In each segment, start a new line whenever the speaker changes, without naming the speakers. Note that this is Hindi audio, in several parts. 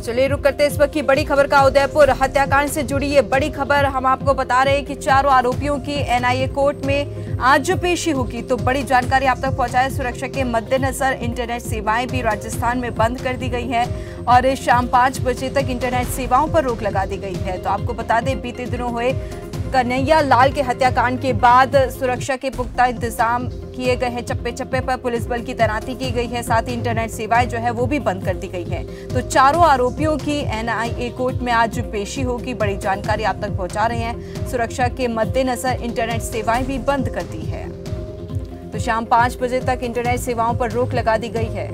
चलिए रुक करते इस वक्त की बड़ी खबर का। उदयपुर हत्याकांड से जुड़ी ये बड़ी खबर हम आपको बता रहे हैं कि चारों आरोपियों की एनआईए कोर्ट में आज पेशी होगी। तो बड़ी जानकारी आप तक पहुंचाए। सुरक्षा के मद्देनजर इंटरनेट सेवाएं भी राजस्थान में बंद कर दी गई हैं और शाम 5 बजे तक इंटरनेट सेवाओं पर रोक लगा दी गई है। तो आपको बता दें, बीते दिनों हुए कन्हैया लाल के हत्याकांड के बाद सुरक्षा के पुख्ता इंतजाम किए गए हैं। चप्पे चप्पे पर पुलिस बल की तैनाती की गई है। साथ ही इंटरनेट सेवाएं जो है वो भी बंद कर दी गई है। तो चारों आरोपियों की एनआईए कोर्ट में आज पेशी होगी। बड़ी जानकारी आप तक पहुंचा रहे हैं। सुरक्षा के मद्देनजर इंटरनेट सेवाएं भी बंद कर दी है। तो शाम 5 बजे तक इंटरनेट सेवाओं पर रोक लगा दी गई है।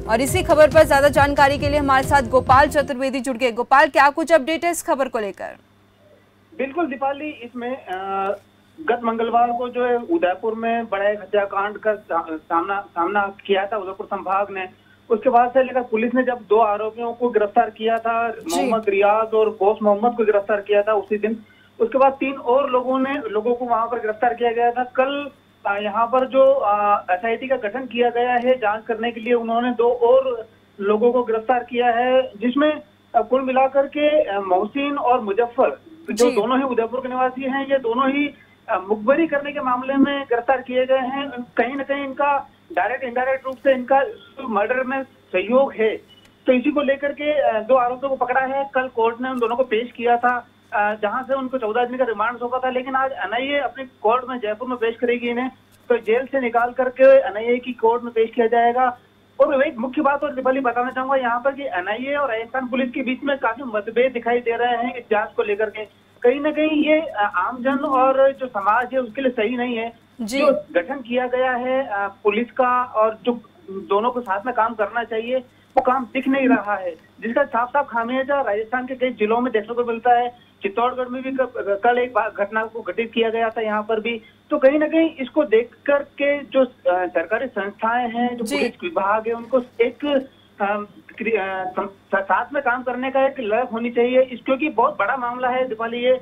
और इसी खबर पर ज्यादा जानकारी के लिए हमारे साथ गोपाल चतुर्वेदी जुड़ गए। गोपाल, क्या कुछ अपडेट है इस खबर को लेकर?
बिल्कुल दीपाली, इसमें गत मंगलवार को जो है उदयपुर में बड़ा एक हत्याकांड का सामना किया था उदयपुर संभाग ने। उसके बाद से लेकर पुलिस ने जब 2 आरोपियों को गिरफ्तार किया था, मोहम्मद रियाज और बोस मोहम्मद को गिरफ्तार किया था उसी दिन। उसके बाद 3 और लोगों को वहां पर गिरफ्तार किया गया था। कल यहाँ पर जो एसआईटी का गठन किया गया है जांच करने के लिए, उन्होंने 2 और लोगों को गिरफ्तार किया है, जिसमें कुल मिलाकर के मोहसिन और मुजफ्फर जो दोनों ही उदयपुर के निवासी हैं, ये दोनों ही मुखबरी करने के मामले में गिरफ्तार किए गए हैं। कहीं न कहीं इनका डायरेक्ट इंडायरेक्ट रूप से इनका मर्डर में सहयोग है। तो इसी को लेकर के 2 आरोपियों को पकड़ा है। कल कोर्ट ने उन दोनों को पेश किया था, जहां से उनको 14 दिन का रिमांड सौंपा था। लेकिन आज एनआईए अपनी कोर्ट में जयपुर में पेश करेगी इन्हें। तो जेल से निकाल करके एनआईए की कोर्ट में पेश किया जाएगा। और एक मुख्य बात और दीपाली बताना चाहूंगा यहाँ पर कि एनआईए और राजस्थान पुलिस के बीच में काफी मतभेद दिखाई दे रहे हैं इस जांच को लेकर के। कहीं ना कहीं ये आमजन और जो समाज है उसके लिए सही नहीं है। जो गठन किया गया है पुलिस का और जो दोनों को साथ में काम करना चाहिए, वो काम दिख नहीं रहा है, जिसका साफ साफ खामियाजा राजस्थान के कई जिलों में देखने को मिलता है। चित्तौड़गढ़ में भी कल एक घटना को घटित किया गया था, यहाँ पर भी। तो कहीं ना कहीं इसको देख कर के जो सरकारी संस्थाएं हैं, जो पुलिस विभाग है, उनको एक साथ में काम करने का एक लय होनी चाहिए। क्योंकि बहुत बड़ा मामला है दीपाली ये,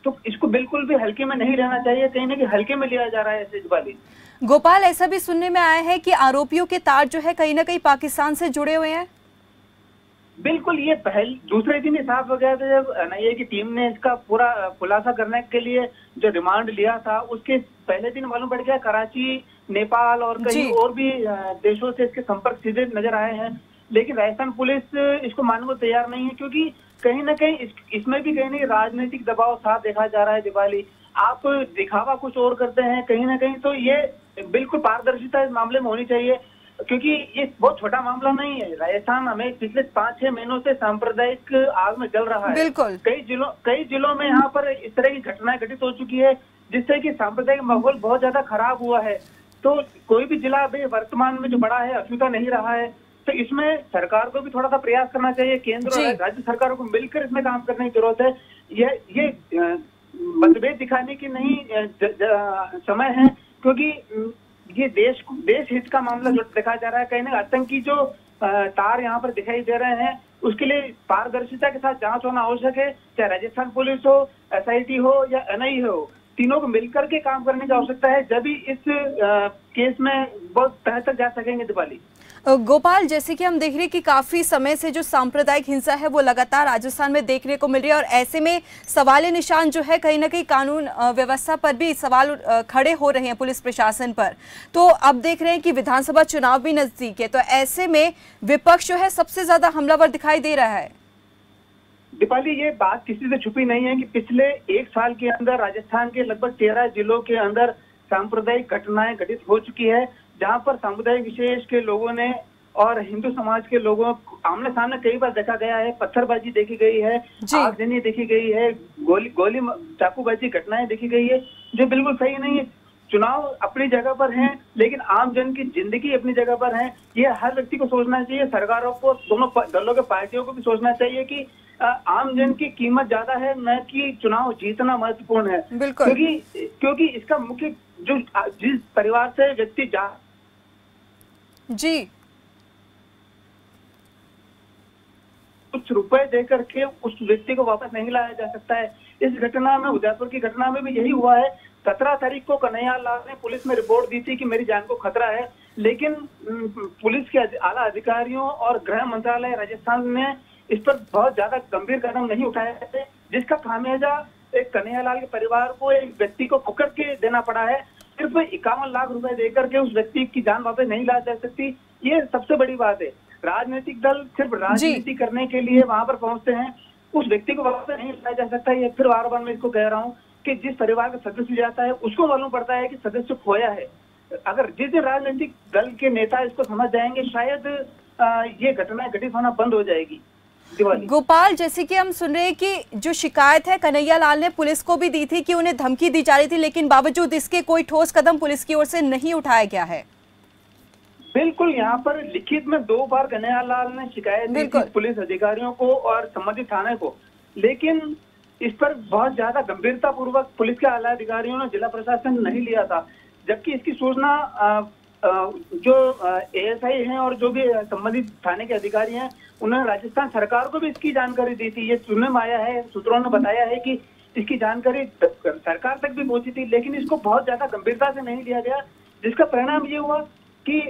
तो इसको बिल्कुल भी हल्के में नहीं रहना चाहिए। कहीं ना कहीं हल्के में लिया जा रहा है ऐसे दीपाली।
गोपाल, ऐसा भी सुनने में आया है कि आरोपियों के तार जो है कहीं ना कहीं पाकिस्तान से जुड़े हुए हैं।
बिल्कुल, ये दूसरे दिन ही साफ हो गया था जब एनआईए की टीम ने इसका पूरा खुलासा करने के लिए जो रिमांड लिया था। उसके पहले दिन मालूम पड़ गया कराची, नेपाल और कई और भी देशों से इसके संपर्क सीधे नजर आए हैं। लेकिन राजस्थान पुलिस इसको मानने को तैयार नहीं है, क्योंकि कहीं ना कहीं इसमें भी कहीं ना राजनीतिक दबाव साथ देखा जा रहा है दीपाली। आप दिखावा कुछ और करते हैं कहीं ना कहीं, तो ये बिल्कुल पारदर्शिता इस मामले में होनी चाहिए, क्योंकि ये बहुत छोटा मामला नहीं है। राजस्थान हमें पिछले 5-6 महीनों से सांप्रदायिक आग में जल रहा है।
बिल्कुल,
कई जिलों में यहाँ पर इस तरह की घटनाएं घटित हो चुकी है, जिससे कि सांप्रदायिक माहौल बहुत ज्यादा खराब हुआ है। तो कोई भी जिला अभी वर्तमान में जो बड़ा है अछूता नहीं रहा है। तो इसमें सरकार को भी थोड़ा सा प्रयास करना चाहिए। केंद्र और राज्य सरकारों को मिलकर इसमें काम करने की जरूरत है। ये मतभेद दिखाने की नहीं समय है, क्योंकि ये देश हित का मामला जो देखा जा रहा है। कहीं ना आतंकी जो तार यहाँ पर दिखाई दे रहे हैं, उसके लिए पारदर्शिता के साथ जांच होना आवश्यक है। चाहे राजस्थान पुलिस हो, एसआईटी हो या एनआईए हो, तीनों को मिलकर के काम करने की आवश्यकता है। जब भी इस केस में बहुत तह तक जा सकेंगे दीपाली।
गोपाल, जैसे कि हम देख रहे हैं कि काफी समय से जो सांप्रदायिक हिंसा है वो लगातार राजस्थान में देखने को मिल रही है और ऐसे में सवाल निशान जो है कहीं ना कहीं कानून व्यवस्था पर भी सवाल खड़े हो रहे हैं पुलिस प्रशासन पर। तो अब देख रहे हैं कि विधानसभा चुनाव भी नजदीक है, तो ऐसे में विपक्ष जो है सबसे ज्यादा हमलावर दिखाई दे रहा है।
दीपाली, ये बात किसी से छुपी नहीं है कि पिछले 1 साल के अंदर राजस्थान के लगभग 13 जिलों के अंदर सांप्रदायिक घटनाएं घटित हो चुकी है, जहां पर समुदाय विशेष के लोगों ने और हिंदू समाज के लोगों आमने सामने कई बार देखा गया है। पत्थरबाजी देखी गई है, आगजनी देखी गई है, गोली चाकूबाजी घटनाएं देखी गई है, जो बिल्कुल सही नहीं है। चुनाव अपनी जगह पर हैं, लेकिन आम जन की जिंदगी अपनी जगह पर है। ये हर व्यक्ति को सोचना चाहिए, सरकारों को, दोनों दलों के पार्टियों को भी सोचना चाहिए कि आम जन की कीमत ज्यादा है, न कि चुनाव जीतना महत्वपूर्ण है। क्योंकि इसका मुख्य जो जिस परिवार से व्यक्ति कुछ रुपए देकर के उस व्यक्ति को वापस नहीं लाया जा सकता है। इस घटना में, उदयपुर की घटना में भी यही हुआ है। 17 तारीख को कन्हैया लाल ने पुलिस में रिपोर्ट दी थी कि मेरी जान को खतरा है, लेकिन पुलिस के आला अधिकारियों और गृह मंत्रालय राजस्थान ने इस पर बहुत ज्यादा गंभीर कदम नहीं उठाए थे, जिसका खामियाजा एक कन्हैयालाल के परिवार को, एक व्यक्ति को पकड़ के देना पड़ा है। सिर्फ 51 लाख रुपए देकर के उस व्यक्ति की जान वापस नहीं ला जा सकती, ये सबसे बड़ी बात है। राजनीतिक दल सिर्फ राजनीति करने के लिए वहां पर पहुंचते हैं, उस व्यक्ति को वापस नहीं लाया जा सकता। ये फिर बार बार मैं इसको कह रहा हूँ कि जिस परिवार का सदस्य जाता है उसको मालूम पड़ता है कि सदस्य खोया है। अगर जिस दिन राजनीतिक दल के नेता इसको समझ जाएंगे, शायद ये घटनाएं घटित होना बंद हो जाएगी।
गोपाल, जैसे कि हम सुन रहे हैं कि जो शिकायत है कन्हैयालाल ने पुलिस को भी दी थी कि उन्हें धमकी दी जा रही थी, लेकिन बावजूद इसके कोई ठोस कदम पुलिस की ओर से नहीं उठाया गया है।
बिल्कुल, यहाँ पर लिखित में 2 बार कन्हैयालाल ने शिकायत दी थी पुलिस अधिकारियों को और संबंधित थाने को, लेकिन इस पर बहुत ज्यादा गंभीरता पूर्वक पुलिस के आला अधिकारियों ने, जिला प्रशासन नहीं लिया था। जबकि इसकी सूचना जो एएसआई हैं और जो भी संबंधित थाने के अधिकारी हैं, उन्होंने राजस्थान सरकार को भी इसकी जानकारी दी थी। ये सुनने में आया है, सूत्रों ने बताया है कि इसकी जानकारी सरकार तक भी पहुंची थी, लेकिन इसको बहुत ज्यादा गंभीरता से नहीं लिया गया, जिसका परिणाम ये हुआ कि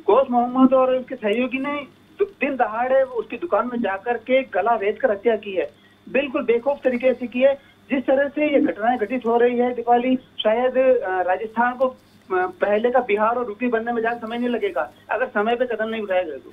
गौस मोहम्मद और उसके सहयोगी ने दिन दहाड़े उसकी दुकान में जाकर के गला रेत कर हत्या की है। बिल्कुल बेखौफ तरीके से की है। जिस तरह से ये घटनाएं घटित हो रही है दीपाली, शायद राजस्थान को पहले का बिहार और यूपी बनने में ज्यादा समय नहीं लगेगा, अगर समय पे कदम नहीं उठाया जाए तो।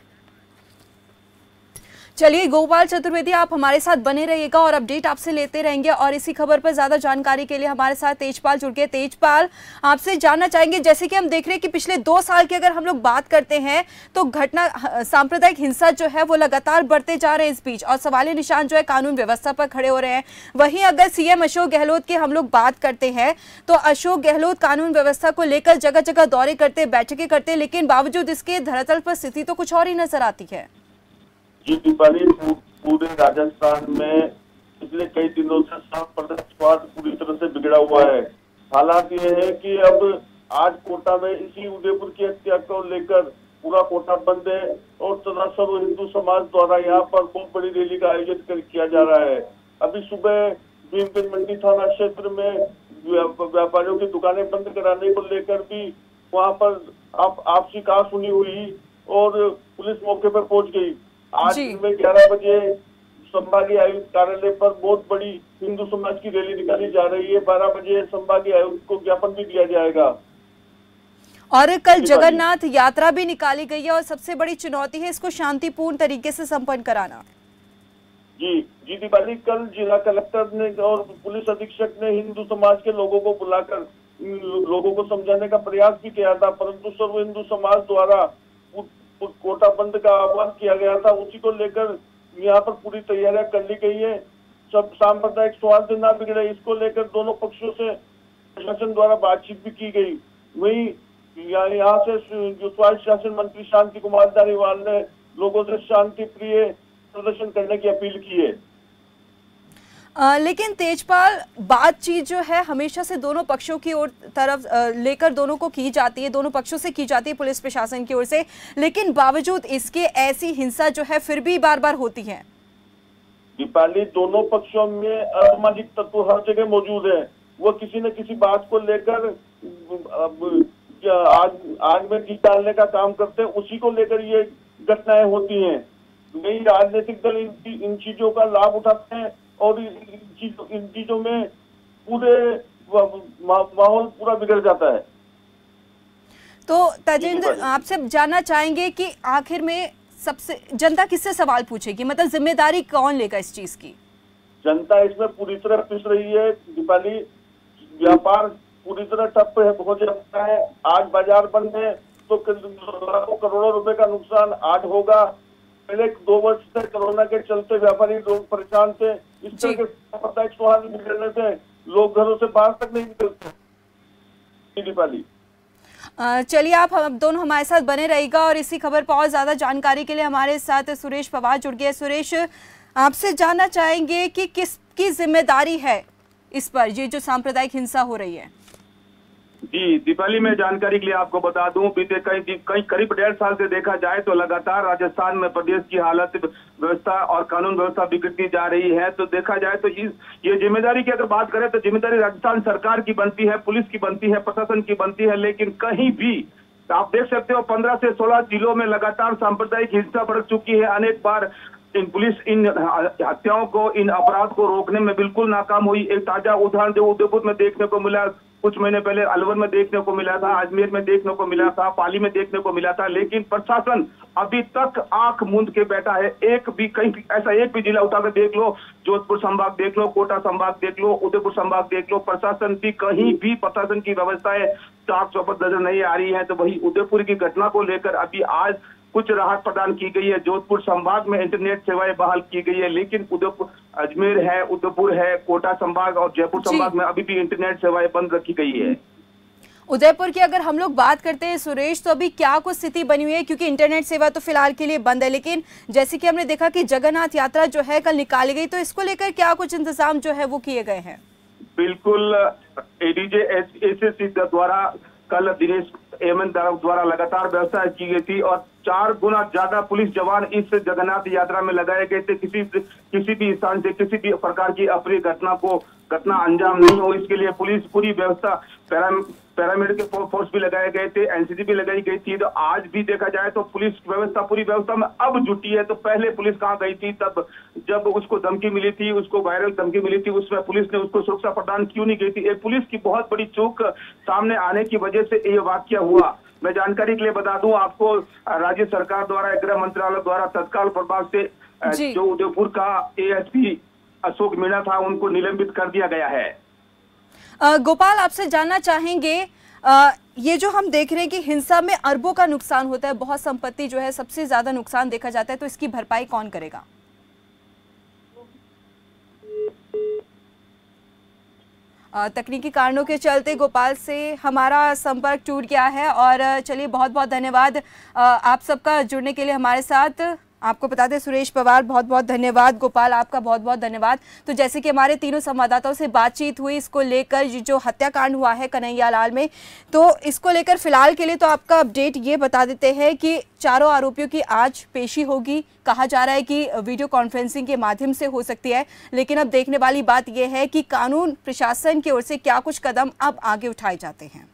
चलिए गोपाल चतुर्वेदी, आप हमारे साथ बने रहिएगा और अपडेट आपसे लेते रहेंगे। और इसी खबर पर ज्यादा जानकारी के लिए हमारे साथ तेजपाल जुड़ गए। तेजपाल, आपसे जानना चाहेंगे, जैसे कि हम देख रहे हैं कि पिछले 2 साल की अगर हम लोग बात करते हैं तो घटना सांप्रदायिक हिंसा जो है वो लगातार बढ़ते जा रहे हैं इस बीच, और सवालिया निशान जो है कानून व्यवस्था पर खड़े हो रहे हैं। वहीं अगर सीएम अशोक गहलोत की हम लोग बात करते हैं तो अशोक गहलोत कानून व्यवस्था को लेकर जगह जगह दौरे करते, बैठकें करते, लेकिन बावजूद इसके धरातल पर स्थिति तो कुछ और ही नजर आती है।
जी दीपाली, पूरे राजस्थान में पिछले कई दिनों से स्वास्थ्य पूरी तरह से बिगड़ा हुआ है। हालात ये है कि अब आज कोटा में इसी उदयपुर की हत्या को लेकर पूरा कोटा बंद है और सर्व हिंदू समाज द्वारा यहाँ पर बहुत बड़ी रैली का आयोजन किया जा रहा है। अभी सुबह भीमगंज मंडी थाना क्षेत्र में व्यापारियों की दुकानें बंद कराने को लेकर भी वहाँ पर आपसी कहासुनी हुई और पुलिस मौके पर पहुंच गई। आज सुबह 11 बजे संभागीय आयुक्त कार्यालय पर बहुत बड़ी हिंदू समाज की रैली निकाली जा रही है। 12 बजे संभागीय आयुक्त को ज्ञापन भी दिया जाएगा।
और कल जगन्नाथ यात्रा भी निकाली गई है और सबसे बड़ी चुनौती है इसको शांतिपूर्ण तरीके से संपन्न कराना।
जी दीपाली, कल जिला कलेक्टर ने और पुलिस अधीक्षक ने हिंदू समाज के लोगों को बुलाकर लोगों को समझाने का प्रयास भी किया था, परंतु सर्व हिंदू समाज द्वारा कोटा बंद का आह्वान किया गया था। उसी को लेकर यहाँ पर पूरी तैयारियां कर ली गई है। सब सांप्रदायिक सौहार्द न बिगड़े, इसको लेकर दोनों पक्षों से प्रशासन द्वारा बातचीत भी की गई। वहीं यहाँ से जो स्वास्थ्य शासन मंत्री शांति कुमार धारीवाल ने लोगों से शांति प्रिय प्रदर्शन करने की अपील की है।
लेकिन तेजपाल, बातचीत जो है हमेशा से दोनों पक्षों की ओर तरफ लेकर दोनों को की जाती है, दोनों पक्षों से की जाती है पुलिस प्रशासन की ओर से, लेकिन बावजूद इसके ऐसी हिंसा जो है फिर भी बार बार होती है।
दीपाली, दोनों पक्षों में असामाजिक तत्व हर जगह मौजूद है। वो किसी न किसी बात को लेकर आग में घी डालने का काम करते हैं, उसी को लेकर ये घटनाएं होती हैं। नई राजनीतिक दल इन चीजों का लाभ उठाते हैं और इन चीजों में पूरे माहौल पूरा बिगड़ जाता है।
तो तजेंद्र, आपसे जानना चाहेंगे कि आखिर में सबसे जनता किससे सवाल पूछेगी, मतलब जिम्मेदारी कौन लेगा इस चीज की? जनता
इसमें पूरी तरह पिस रही है दीपाली। व्यापार पूरी तरह ठप हो जाता है। आज बाजार बंद है तो करोड़ों रुपए का नुकसान आज होगा। पहले 2 वर्ष से कोरोना के चलते व्यापारी लोग परेशान थे। इस तरह के सांप्रदायिक सौहार्द बिगड़ने से लोग घरों से बाहर तक नहीं निकलते। दीपाली,
चलिए आप हम दोनों हमारे साथ बने रहेगा और इसी खबर पर और ज्यादा जानकारी के लिए हमारे साथ सुरेश पवार जुड़ गए। सुरेश, आपसे जानना चाहेंगे कि किसकी जिम्मेदारी है इस पर, ये जो सांप्रदायिक हिंसा हो रही है?
जी दीपाली, मैं जानकारी के लिए आपको बता दूं, बीते कई करीब 1.5 साल से देखा जाए तो लगातार राजस्थान में प्रदेश की हालत व्यवस्था और कानून व्यवस्था बिगड़ती जा रही है। तो देखा जाए तो ये जिम्मेदारी की अगर बात करें तो जिम्मेदारी राजस्थान सरकार की बनती है, पुलिस की बनती है, प्रशासन की बनती है, लेकिन कहीं भी तो आप देख सकते हो 15 से 16 जिलों में लगातार सांप्रदायिक हिंसा बढ़ चुकी है। अनेक बार पुलिस इन हत्याओं को, इन अपराध को रोकने में बिल्कुल नाकाम हुई। एक ताजा उदाहरण जो उदयपुर में देखने को मिला, कुछ महीने पहले अलवर में देखने को मिला था, अजमेर में देखने को मिला था, पाली में देखने को मिला था, लेकिन प्रशासन अभी तक आंख मूंद के बैठा है। एक भी कहीं ऐसा एक भी जिला उठाकर देख लो, जोधपुर संभाग देख लो, कोटा संभाग देख लो, उदयपुर संभाग देख लो, प्रशासन की कहीं भी प्रशासन की व्यवस्थाएं साफ चौपट नजर नहीं आ रही है। तो वही उदयपुर की घटना को लेकर अभी आज कुछ राहत प्रदान की गई है। जोधपुर संभाग में इंटरनेट सेवाएं बहाल की गई है, लेकिन उदयपुर, अजमेर है, उदयपुर है, कोटा संभाग और जयपुर संभाग में अभी भी इंटरनेट सेवाएं बंद रखी गई है।
उदयपुर की अगर हम लोग बात करते हैं सुरेश, तो अभी क्या कुछ स्थिति बनी हुई है? क्योंकि इंटरनेट सेवा तो फिलहाल के लिए बंद है, लेकिन जैसे कि हमने देखा कि जगन्नाथ यात्रा जो है कल निकाली गई, तो इसको लेकर क्या कुछ इंतजाम जो है वो किए गए हैं?
बिल्कुल, एडीजे एसएससी द्वारा कल दिनेश एमएन द्वारा लगातार व्यवस्था की गई थी और 4 गुना ज्यादा पुलिस जवान इस जगन्नाथ यात्रा में लगाए गए थे। किसी भी स्थान से किसी भी प्रकार की अप्रिय घटना अंजाम नहीं हो, इसके लिए पुलिस पूरी व्यवस्था, पैरामिलिट्री के फोर्स भी लगाए गए थे, एनसीसी भी लगाई गई थी। तो आज भी देखा जाए तो पुलिस व्यवस्था पूरी व्यवस्था में अब जुटी है। तो पहले पुलिस कहाँ गई थी? तब जब उसको धमकी मिली थी, उसको वायरल धमकी मिली थी, उसमें पुलिस ने उसको सुरक्षा प्रदान क्यों नहीं गई थी? एक पुलिस की बहुत बड़ी चूक सामने आने की वजह से ये वाकया हुआ। मैं जानकारी के लिए बता दूं आपको, राज्य सरकार द्वारा, गृह मंत्रालय द्वारा तत्काल प्रभाव से जो उदयपुर का एएसपी अशोक मीणा था, उनको निलंबित कर दिया गया है।
गोपाल, आपसे जानना चाहेंगे, ये जो हम देख रहे हैं कि हिंसा में अरबों का नुकसान होता है, बहुत संपत्ति जो है सबसे ज्यादा नुकसान देखा जाता है, तो इसकी भरपाई कौन करेगा? तकनीकी कारणों के चलते गोपाल से हमारा संपर्क टूट गया है। और चलिए, बहुत बहुत धन्यवाद आप सबका जुड़ने के लिए हमारे साथ। आपको बता दें, सुरेश पवार बहुत बहुत धन्यवाद, गोपाल आपका बहुत बहुत धन्यवाद। तो जैसे कि हमारे तीनों संवाददाताओं से बातचीत हुई इसको लेकर, जो हत्याकांड हुआ है कन्हैयालाल में, तो इसको लेकर फिलहाल के लिए तो आपका अपडेट ये बता देते हैं कि चारों आरोपियों की आज पेशी होगी। कहा जा रहा है कि वीडियो कॉन्फ्रेंसिंग के माध्यम से हो सकती है, लेकिन अब देखने वाली बात यह है कि कानून प्रशासन की ओर से क्या कुछ कदम अब आगे उठाए जाते हैं।